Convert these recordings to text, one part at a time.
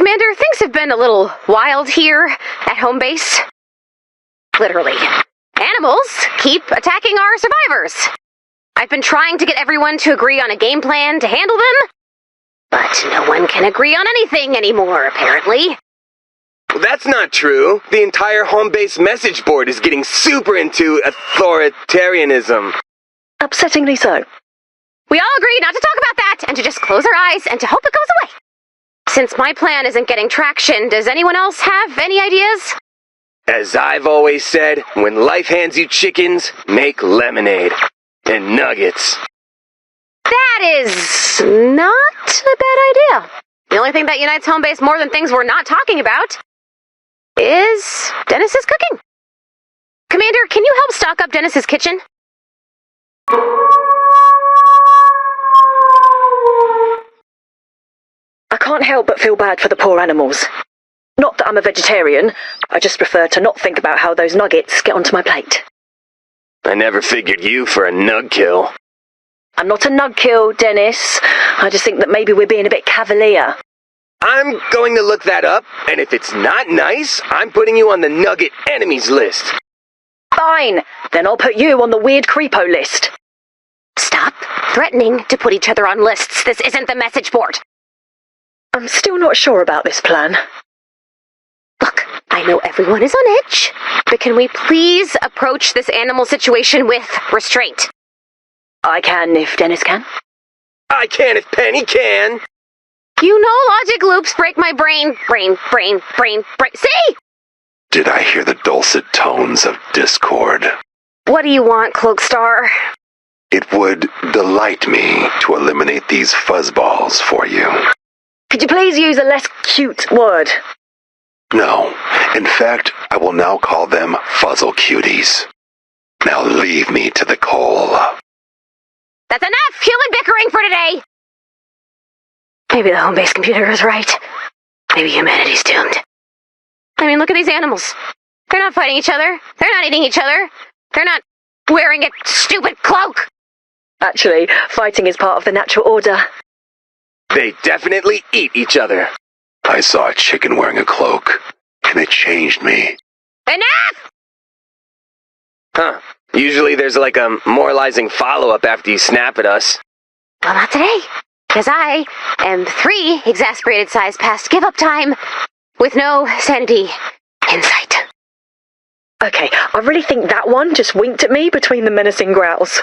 Commander, things have been a little wild here at home base. Literally. Animals keep attacking our survivors. I've been trying to get everyone to agree on a game plan to handle them, but no one can agree on anything anymore, apparently. That's not true. The entire home base message board is getting super into authoritarianism. Upsettingly so. We all agree not to talk about that and to just close our eyes and to hope it goes away. Since my plan isn't getting traction, does anyone else have any ideas? As I've always said, when life hands you chickens, make lemonade. And nuggets. That is not a bad idea. The only thing that unites home base more than things we're not talking about is Dennis's cooking. Commander, can you help stock up Dennis's kitchen? I can't help but feel bad for the poor animals. Not that I'm a vegetarian, I just prefer to not think about how those nuggets get onto my plate. I never figured you for a nug kill. I'm not a nug kill, Dennis. I just think that maybe we're being a bit cavalier. I'm going to look that up, and if it's not nice, I'm putting you on the nugget enemies list. Fine, then I'll put you on the weird creepo list. Stop threatening to put each other on lists. This isn't the message board. I'm still not sure about this plan. Look, I know everyone is on edge, but can we please approach this animal situation with restraint? I can if Dennis can. I can if Penny can. You know logic loops break my brain. Brain. See? Did I hear the dulcet tones of discord? What do you want, Cloakstar? It would delight me to eliminate these fuzzballs for you. Could you please use a less cute word? No. In fact, I will now call them fuzzle cuties. Now leave me to the coal. That's enough human bickering for today! Maybe the home base computer is right. Maybe humanity's doomed. I mean, look at these animals. They're not fighting each other. They're not eating each other. They're not wearing a stupid cloak. Actually, fighting is part of the natural order. They definitely eat each other. I saw a chicken wearing a cloak, and it changed me. Enough! Huh. Usually there's like a moralizing follow-up after you snap at us. Well, not today. Because I am 3 exasperated size past give-up time with no sanity in sight. Okay, I really think that one just winked at me between the menacing growls.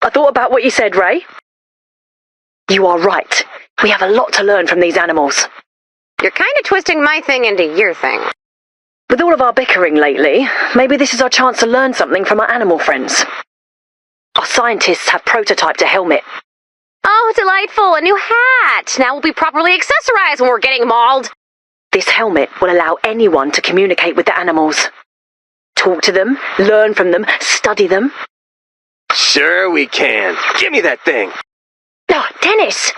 I thought about what you said, Ray. You are right. We have a lot to learn from these animals. You're kind of twisting my thing into your thing. With all of our bickering lately, maybe this is our chance to learn something from our animal friends. Our scientists have prototyped a helmet. Oh, delightful, a new hat. Now we'll be properly accessorized when we're getting mauled. This helmet will allow anyone to communicate with the animals. Talk to them, learn from them, study them. Sure we can. Give me that thing. Oh, Dennis!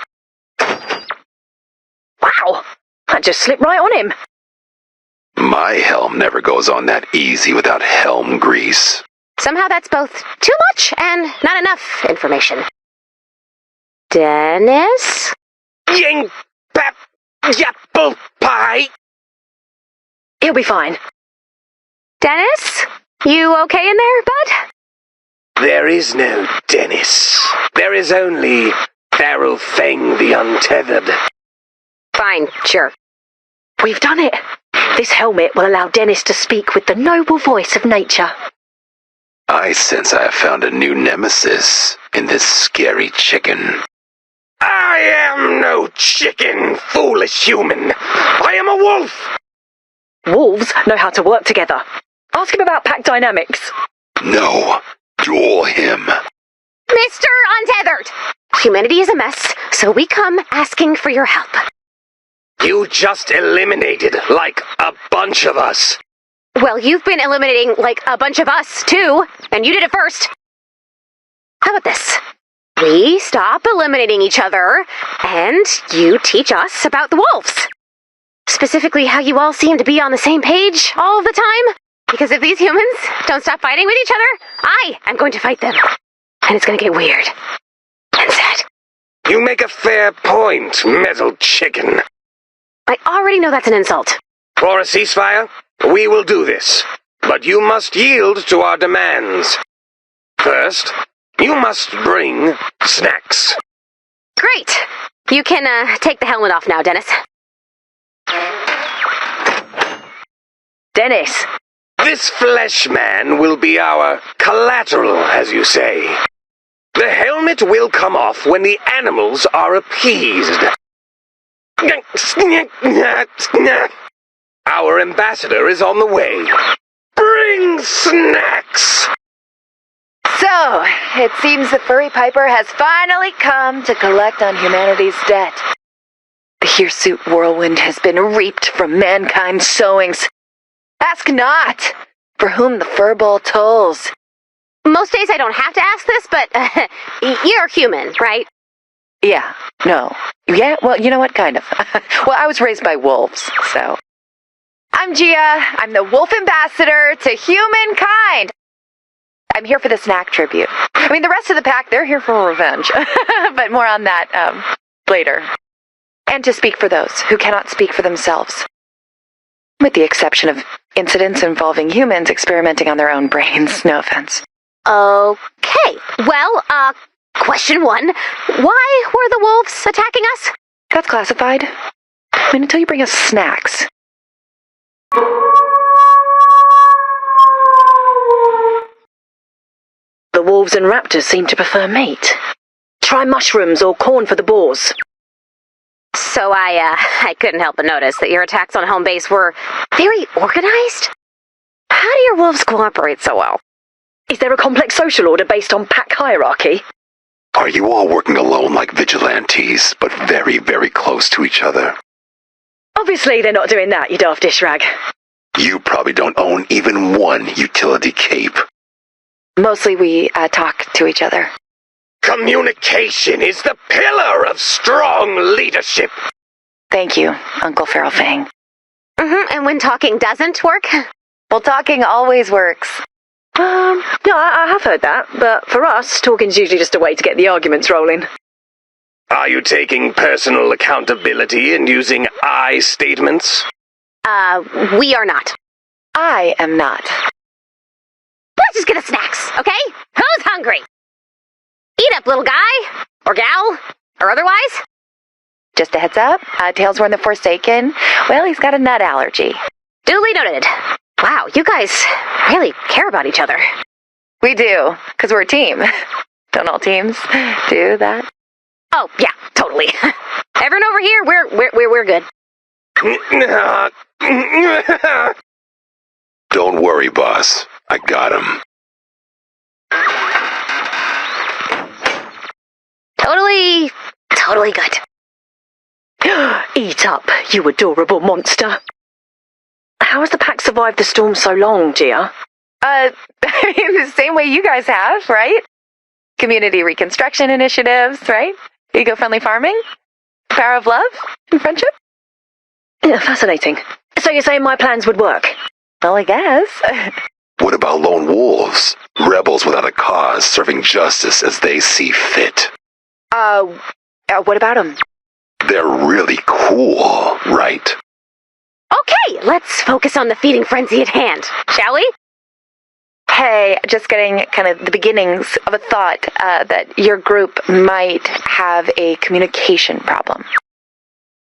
Wow, that just slipped right on him. My helm never goes on that easy without helm grease. Somehow that's both too much and not enough information. Dennis? Ying pap yapple pie. He'll be fine. Dennis? You okay in there, bud? There is no Dennis. There is only Feral Fang the Untethered. Fine, sure. We've done it. This helmet will allow Dennis to speak with the noble voice of nature. I sense I have found a new nemesis in this scary chicken. I am no chicken, foolish human. I am a wolf. Wolves know how to work together. Ask him about pack dynamics. No, duel him. Mr. Untethered! Humanity is a mess, so we come asking for your help. You just eliminated like a bunch of us. Well, you've been eliminating like a bunch of us, too, and you did it first. How about this? We stop eliminating each other, and you teach us about the wolves. Specifically how you all seem to be on the same page all of the time. Because if these humans don't stop fighting with each other, I am going to fight them. And it's going to get weird. And sad. You make a fair point, metal chicken. I already know that's an insult. For a ceasefire, we will do this. But you must yield to our demands. First, you must bring snacks. Great. You can, take the helmet off now, Dennis. Dennis! This flesh man will be our collateral, as you say. The helmet will come off when the animals are appeased. Our ambassador is on the way. Bring snacks! So, it seems the furry piper has finally come to collect on humanity's debt. The hirsute whirlwind has been reaped from mankind's sowings. Ask not, for whom the furball tolls. Most days I don't have to ask this, but you're human, right? Yeah, no. Yeah, well, you know what, kind of. Well, I was raised by wolves, so. I'm Gia. I'm the wolf ambassador to humankind. I'm here for the snack tribute. I mean, the rest of the pack, they're here for revenge. But more on that, later. And to speak for those who cannot speak for themselves. With the exception of incidents involving humans experimenting on their own brains. No offense. Okay. Well, question 1. Why were the wolves attacking us? That's classified. I mean, until you bring us snacks. The wolves and raptors seem to prefer meat. Try mushrooms or corn for the boars. So I couldn't help but notice that your attacks on home base were very organized. How do your wolves cooperate so well? Is there a complex social order based on pack hierarchy? Are you all working alone like vigilantes, but very, very close to each other? Obviously they're not doing that, you daft dish rag. You probably don't own even one utility cape. Mostly we talk to each other. Communication is the pillar of strong leadership. Thank you, Uncle Feral Fang. And when talking doesn't work? Well, talking always works. Yeah, I have heard that, but for us, talking's usually just a way to get the arguments rolling. Are you taking personal accountability and using I statements? We are not. I am not. Let's just get the snacks, okay? Who's hungry? Eat up, little guy. Or gal. Or otherwise. Just a heads up, Tailsworn the Forsaken, well, he's got a nut allergy. Duly noted. Wow, you guys really care about each other. We do, because we're a team. Don't all teams do that? Oh, yeah, totally. Everyone over here, we're good. Don't worry, boss. I got him. Totally good. Eat up, you adorable monster. How has the pack survived the storm so long, Gia? The same way you guys have, right? Community reconstruction initiatives, right? Eco-friendly farming? Power of love and friendship? Yeah, fascinating. So you're saying my plans would work? Well, I guess. What about lone wolves? Rebels without a cause, serving justice as they see fit. What about them? They're really cool, right? Okay, let's focus on the feeding frenzy at hand, shall we? Hey, just getting kind of the beginnings of a thought that your group might have a communication problem.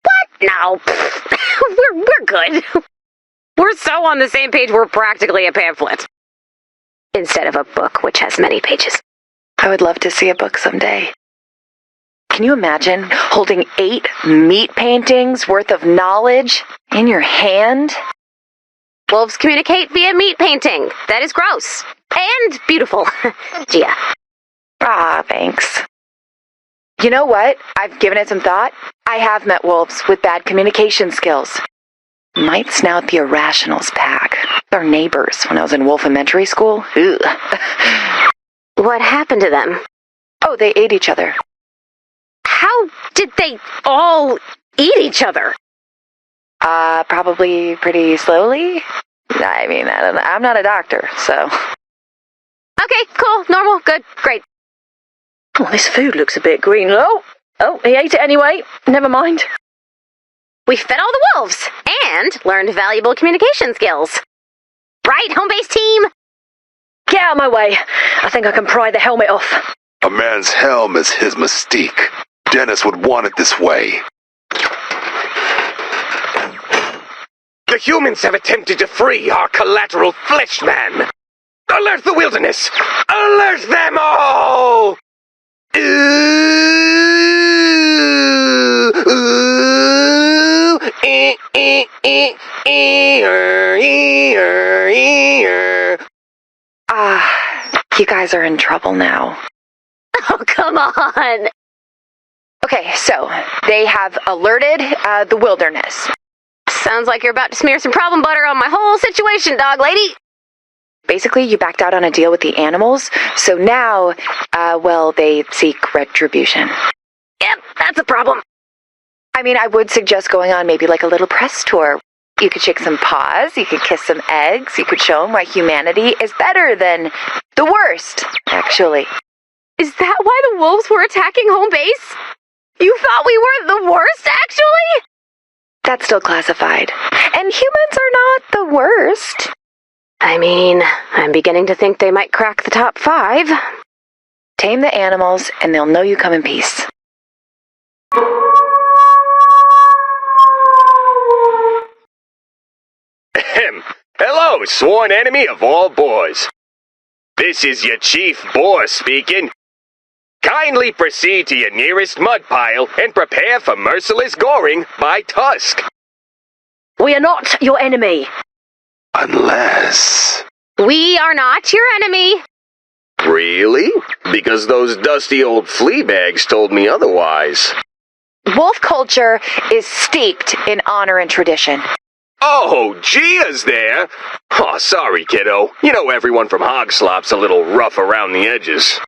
What? No, we're good. We're so on the same page we're practically a pamphlet. Instead of a book which has many pages. I would love to see a book someday. Can you imagine holding 8 meat paintings worth of knowledge in your hand? Wolves communicate via meat painting. That is gross. And beautiful. Gia. Ah, thanks. You know what? I've given it some thought. I have met wolves with bad communication skills. Might snout the Irrationals pack. They're neighbors when I was in Wolf Elementary School. Ugh. What happened to them? Oh, they ate each other. How did they all eat each other? Probably pretty slowly. I mean, I don't know. I'm not a doctor, so. Okay, cool, normal, good, great. Oh, this food looks a bit green. Oh, he ate it anyway. Never mind. We fed all the wolves and learned valuable communication skills. Right, home base team? Get out of my way. I think I can pry the helmet off. A man's helm is his mystique. Dennis would want it this way. The humans have attempted to free our collateral flesh man. Alert the wilderness! Alert them all! Ooh, ooh, You guys are in trouble now. Oh, come on. Okay, so they have alerted the wilderness. Sounds like you're about to smear some problem butter on my whole situation, dog lady. Basically, you backed out on a deal with the animals, so now, they seek retribution. Yep, that's a problem. I mean, I would suggest going on maybe like a little press tour. You could shake some paws, you could kiss some eggs, you could show them why humanity is better than the worst, actually. Is that why the wolves were attacking home base? You thought we were the worst, actually? That's still classified. And humans are not the worst. I mean, I'm beginning to think they might crack the top 5. Tame the animals, and they'll know you come in peace. Ahem. Hello, sworn enemy of all boars. This is your chief boar speaking. Kindly proceed to your nearest mud pile and prepare for merciless goring by Tusk. We are not your enemy. Unless... We are not your enemy. Really? Because those dusty old flea bags told me otherwise. Wolf culture is steeped in honor and tradition. Oh, Gia's there! Oh, sorry, kiddo. You know everyone from Hog Slop's a little rough around the edges.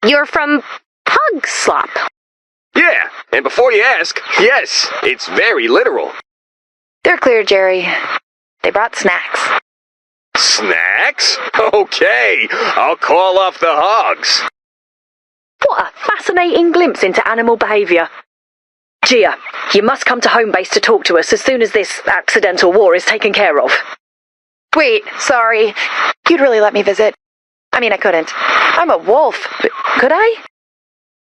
You're from Pug Slop. Yeah, and before you ask, yes, it's very literal. They're clear, Jerry. They brought snacks. Snacks? Okay, I'll call off the hogs. What a fascinating glimpse into animal behaviour. Gia, you must come to home base to talk to us as soon as this accidental war is taken care of. Wait, sorry. You'd really let me visit? I mean, I couldn't. I'm a wolf, but could I?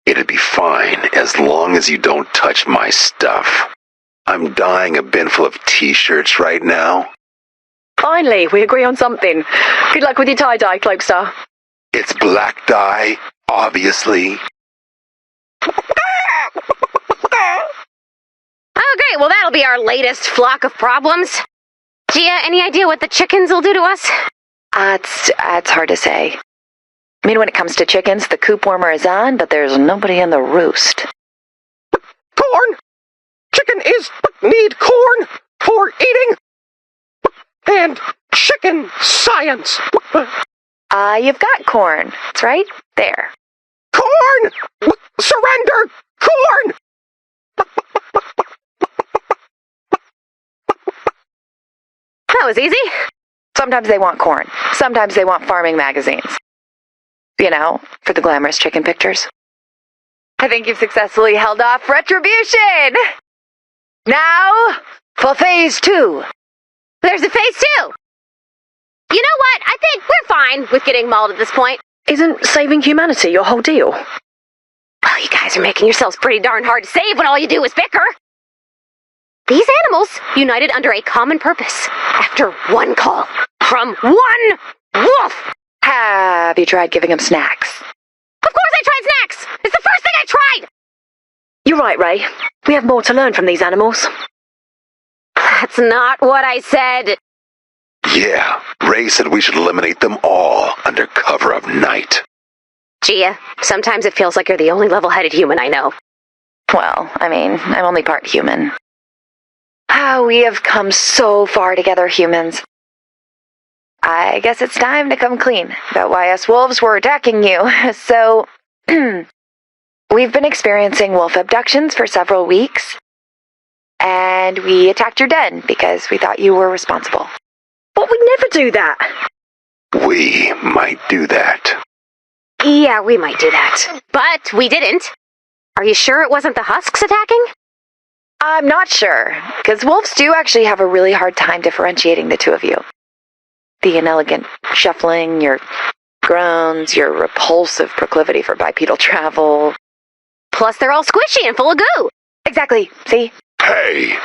It'd be fine as long as you don't touch my stuff. I'm dyeing a bin full of t-shirts right now. Finally, we agree on something. Good luck with your tie-dye, Cloakstar. It's black dye, obviously. Okay, well that'll be our latest flock of problems. Gia, any idea what the chickens will do to us? It's hard to say. I mean, when it comes to chickens, the coop warmer is on, but there's nobody in the roost. Corn? Chicken is need corn for eating. And chicken science. You've got corn. It's right there. Corn! Surrender! Corn! That was easy. Sometimes they want corn. Sometimes they want farming magazines. You know, for the glamorous chicken pictures. I think you've successfully held off retribution! Now, for phase 2. There's a phase 2. You know what? I think we're fine with getting mauled at this point. Isn't saving humanity your whole deal? Well, you guys are making yourselves pretty darn hard to save when all you do is bicker. These animals united under a common purpose after one call from one wolf. Have you tried giving them snacks? Of course I tried snacks. It's the first thing I tried. You're right, Ray. We have more to learn from these animals. That's not what I said. Yeah, Ray said we should eliminate them all under cover of night. Gia, sometimes it feels like you're the only level-headed human I know. Well, I mean, I'm only part human. We have come so far together, humans. I guess it's time to come clean about why us wolves were attacking you. So, we've been experiencing wolf abductions for several weeks, and we attacked your den because we thought you were responsible. But we'd never do that. We might do that. Yeah, we might do that. But we didn't. Are you sure it wasn't the husks attacking? I'm not sure, because wolves do actually have a really hard time differentiating the two of you. The inelegant shuffling, your groans, your repulsive proclivity for bipedal travel. Plus, they're all squishy and full of goo. Exactly, see? Hey,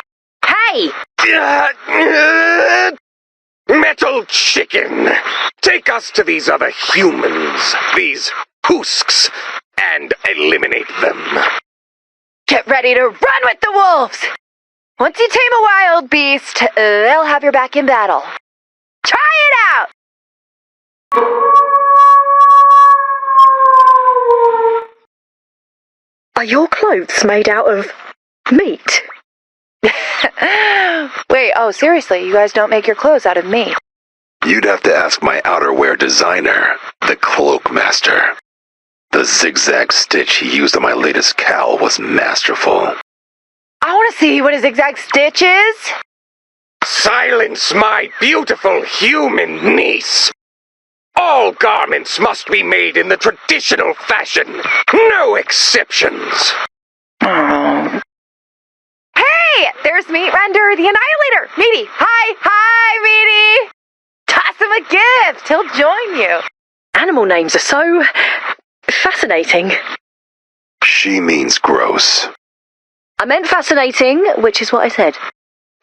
Hey! Metal Chicken, take us to these other humans, these husks, and eliminate them. Get ready to run with the wolves! Once you tame a wild beast, they'll have your back in battle. Try it out! Are your clothes made out of meat? Wait, oh, seriously, you guys don't make your clothes out of meat? you'd have to ask my outerwear designer, the Cloak Master. The zigzag stitch he used on my latest cowl was masterful. I want to see what a zigzag stitch is. Silence my beautiful human niece. All garments must be made in the traditional fashion. No exceptions. Oh. Hey, there's Meat Render, the Annihilator. Meaty, hi, Meaty. Toss him a gift. He'll join you. Animal names are so fascinating. She means gross. I meant fascinating, which is what I said.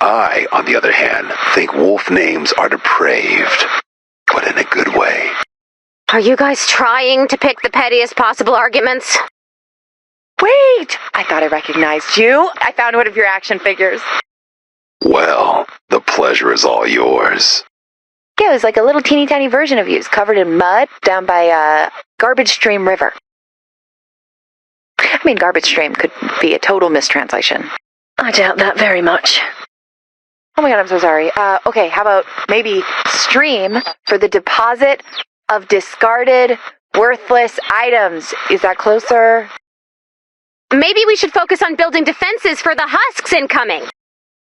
I, on the other hand, think wolf names are depraved, but in a good way. Are you guys trying to pick the pettiest possible arguments? Wait, I thought I recognized you. I found one of your action figures. Well, the pleasure is all yours. Yeah, it was like a little teeny tiny version of you, covered in mud down by Garbage Stream River. I mean, Garbage Stream could be a total mistranslation. I doubt that very much. Oh my god, I'm so sorry. Okay, how about maybe stream for the deposit of discarded, worthless items? Is that closer? Maybe we should focus on building defenses for the husks incoming.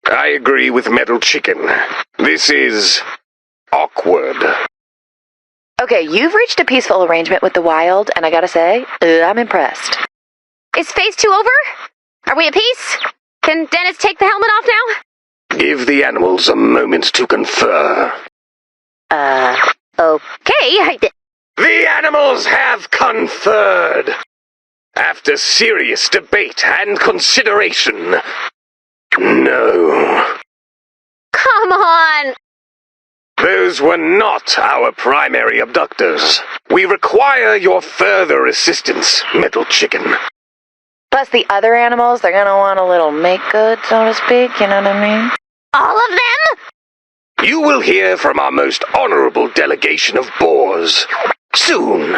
I agree with Metal Chicken. This is awkward. Okay, you've reached a peaceful arrangement with the wild, and I gotta say, I'm impressed. Is phase 2 over? Are we at peace? Can Dennis take the helmet off now? Give the animals a moment to confer. Okay. The animals have conferred. After serious debate and consideration, no. Come on! Those were not our primary abductors. We require your further assistance, Metal Chicken. Plus the other animals, they're gonna want a little make-good, so to speak, you know what I mean? All of them? You will hear from our most honorable delegation of boars soon.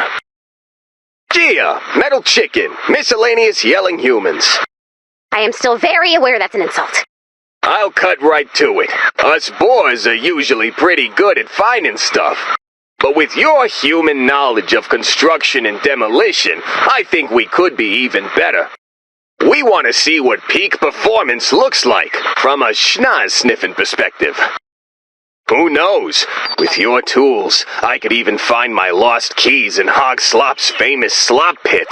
Gia, Metal Chicken, miscellaneous yelling humans. I am still very aware that's an insult. I'll cut right to it. Us boars are usually pretty good at finding stuff. But with your human knowledge of construction and demolition, I think we could be even better. We want to see what peak performance looks like from a schnoz-sniffing perspective. Who knows? With your tools, I could even find my lost keys in Hog Slop's famous slop pit.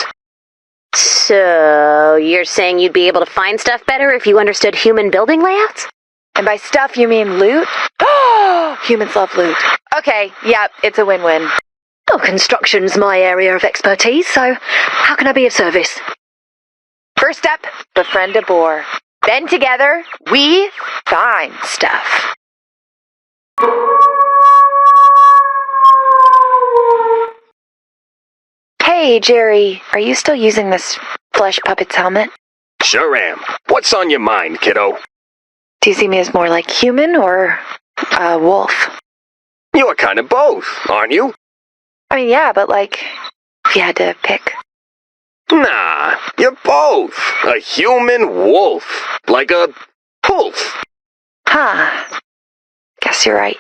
So, you're saying you'd be able to find stuff better if you understood human building layouts? And by stuff, you mean loot? Oh, humans love loot. Okay, yeah, it's a win-win. Oh, construction's my area of expertise, so how can I be of service? First step, befriend a boar. Then together, we find stuff. Hey, Jerry, are you still using this flesh puppet's helmet? Sure am. What's on your mind, kiddo? Do you see me as more like human or wolf? You're kind of both, aren't you? I mean, yeah, but like, if you had to pick. Nah, you're both. A human wolf. Like a wolf. Huh. Guess you're right.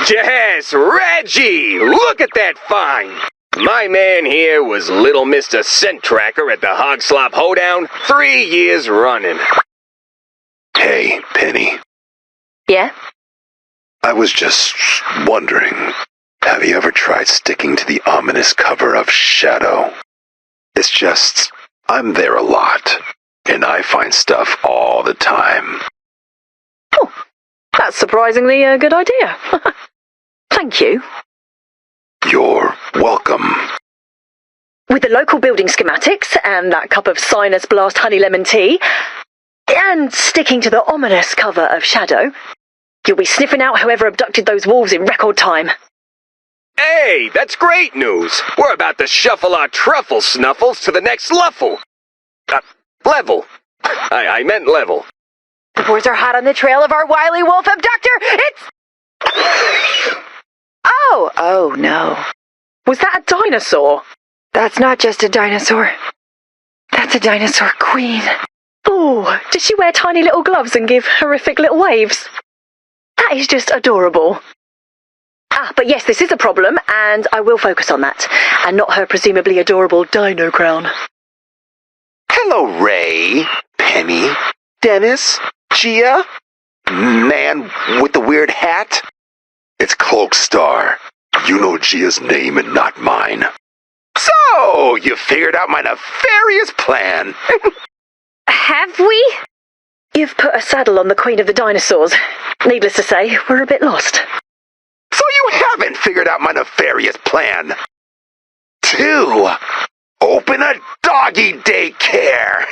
Yes, Reggie! Look at that find! My man here was little Mr. Scent Tracker at the Hog Slop Hoedown 3 years running. Hey, Penny. Yeah? I was just wondering, have you ever tried sticking to the ominous cover of Shadow? It's just, I'm there a lot. and I find stuff all the time. Oh, that's surprisingly a good idea. Thank you. You're welcome. With the local building schematics and that cup of sinus blast honey lemon tea, and sticking to the ominous cover of Shadow, you'll be sniffing out whoever abducted those wolves in record time. Hey, that's great news. We're about to shuffle our truffle snuffles to the next level. Level. I meant level. The boys are hot on the trail of our wily wolf abductor. It's... Oh no. Was that a dinosaur? That's not just a dinosaur. That's a dinosaur queen. Oh, did she wear tiny little gloves and give horrific little waves? That is just adorable. But yes, this is a problem, and I will focus on that, and not her presumably adorable dino crown. Hello, Ray, Penny, Dennis, Gia, man with the weird hat. It's Cloak Star. You know Gia's name and not mine. So, you figured out my nefarious plan. Have we? You've put a saddle on the Queen of the Dinosaurs. Needless to say, we're a bit lost. So you haven't figured out my nefarious plan. 2. Open a doggy daycare.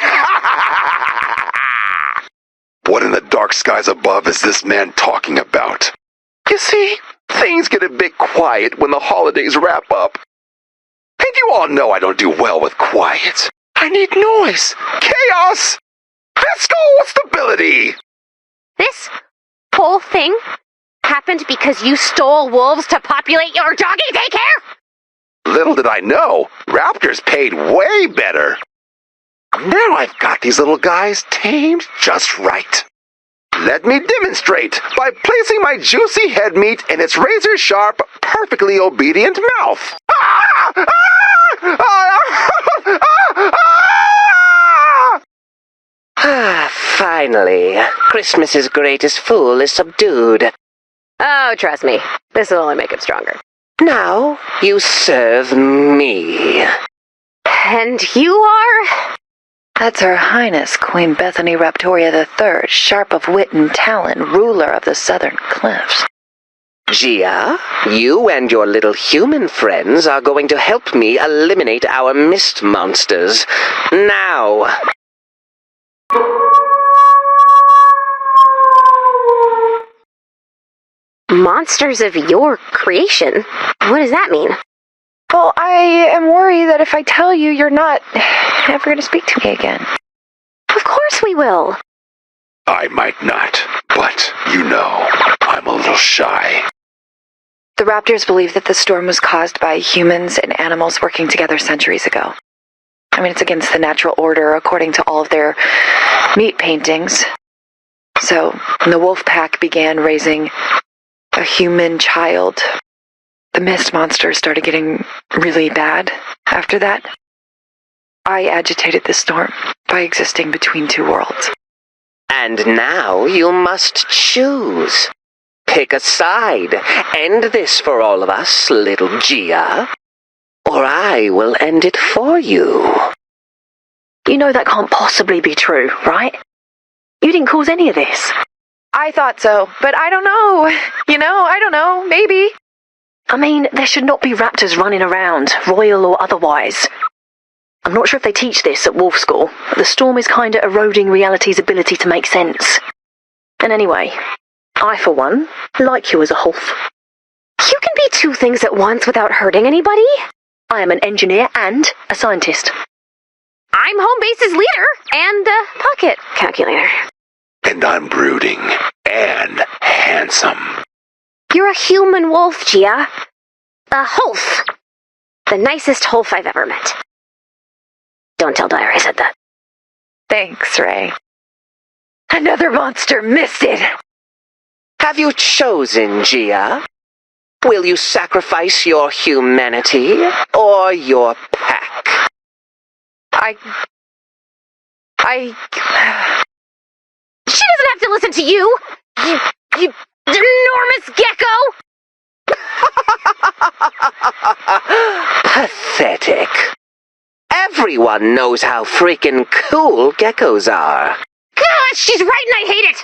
What in the dark skies above is this man talking about? You see, things get a bit quiet when the holidays wrap up. And you all know I don't do well with quiet. I need noise, chaos, fiscal stability. This whole thing happened because you stole wolves to populate your doggy daycare? Little did I know, Raptors paid way better. Now I've got these little guys tamed just right. Let me demonstrate by placing my juicy head meat in its razor-sharp, perfectly obedient mouth. Finally, Christmas's greatest fool is subdued. Oh, trust me, this will only make him stronger. Now, you serve me. And you are? That's Her Highness Queen Bethany Raptoria III, sharp of wit and talent, ruler of the southern cliffs. Gia, you and your little human friends are going to help me eliminate our mist monsters. Now! Monsters of your creation? What does that mean? Well, I am worried that if I tell you, you're not ever going to speak to me again. Of course we will. I might not, but you know, I'm a little shy. The Raptors believe that the storm was caused by humans and animals working together centuries ago. I mean, it's against the natural order according to all of their meat paintings. So, when the wolf pack began raising a human child, the mist monsters started getting really bad after that. I agitated the storm by existing between two worlds. And now you must choose. Pick a side. End this for all of us, little Gia. Or I will end it for you. You know that can't possibly be true, right? You didn't cause any of this. I thought so, but I don't know. I don't know. Maybe. I mean, there should not be raptors running around, royal or otherwise. I'm not sure if they teach this at Wolf School, but the storm is kinda eroding reality's ability to make sense. And anyway, I, for one, like you as a wolf. You can be two things at once without hurting anybody. I am an engineer and a scientist. I'm home base's leader and a pocket calculator. And I'm brooding and handsome. You're a human wolf, Gia. A wolf. The nicest wolf I've ever met. Don't tell Dyer I said that. Thanks, Ray. Another monster missed it. Have you chosen, Gia? Will you sacrifice your humanity or your pack? She doesn't have to listen to you! You enormous gecko! Pathetic. Everyone knows how freaking cool geckos are. Gosh, she's right and I hate it!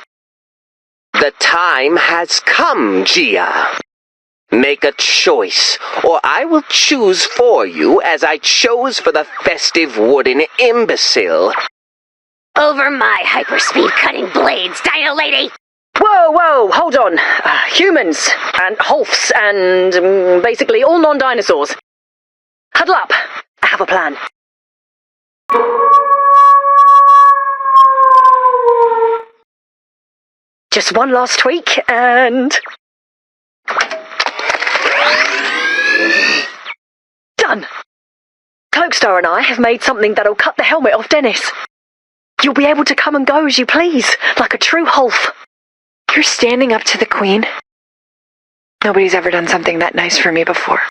The time has come, Gia. Make a choice, or I will choose for you as I chose for the festive wooden imbecile. Over my hyperspeed cutting blades, Dino Lady! Whoa, hold on. Humans, and Holfs, and basically all non-dinosaurs. Huddle up. I have a plan. Just one last tweak, and... done! Cloakstar and I have made something that'll cut the helmet off Dennis. You'll be able to come and go as you please, like a true Holf. You're standing up to the Queen? Nobody's ever done something that nice for me before.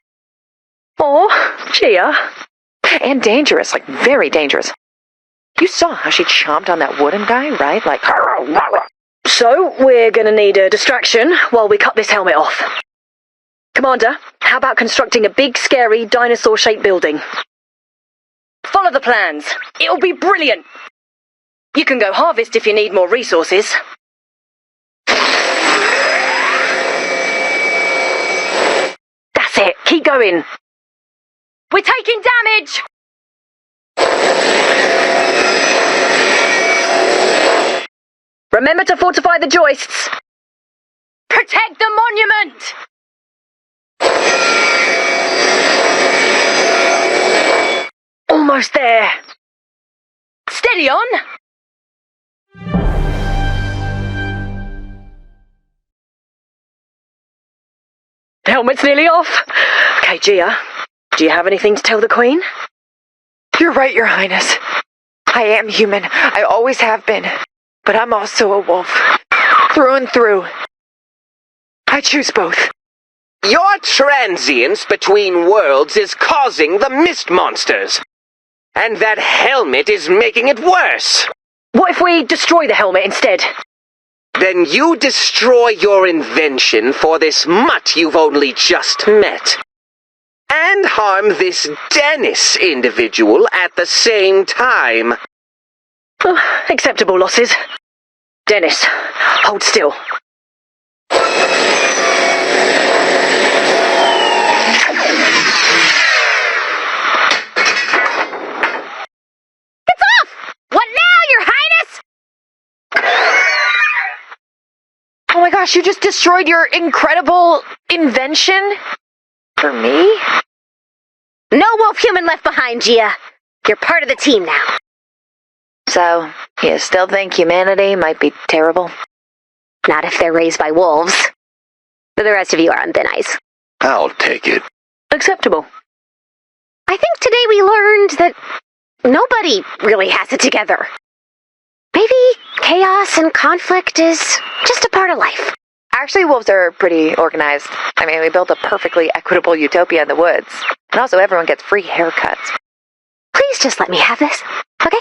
Oh, Gia. And dangerous, like very dangerous. You saw how she chomped on that wooden guy, right? Like... So, we're gonna need a distraction while we cut this helmet off. Commander, how about constructing a big, scary, dinosaur-shaped building? Follow the plans. It'll be brilliant. You can go harvest if you need more resources. That's it. Keep going. We're taking damage! Remember to fortify the joists. Protect the monument! Almost there. Steady on. Helmet's nearly off. Okay, Gia, do you have anything to tell the Queen? You're right, Your Highness. I am human. I always have been. But I'm also a wolf. Through and through. I choose both. Your transience between worlds is causing the mist monsters. And that helmet is making it worse. What if we destroy the helmet instead? Then you destroy your invention for this mutt you've only just met. And harm this Dennis individual at the same time. Oh, acceptable losses. Dennis, hold still. What now, Your Highness? Oh my gosh, you just destroyed your incredible invention? For me? No wolf human left behind, Gia. You're part of the team now. So, you still think humanity might be terrible? Not if they're raised by wolves. But the rest of you are on thin ice. I'll take it. Acceptable. I think today we learned that nobody really has it together. Maybe chaos and conflict is just a part of life. Actually, wolves are pretty organized. I mean, we built a perfectly equitable utopia in the woods. And also, everyone gets free haircuts. Please just let me have this, okay?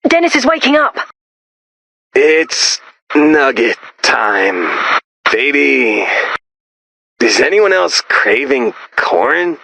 Dennis is waking up. It's nugget time. Baby, is anyone else craving corn?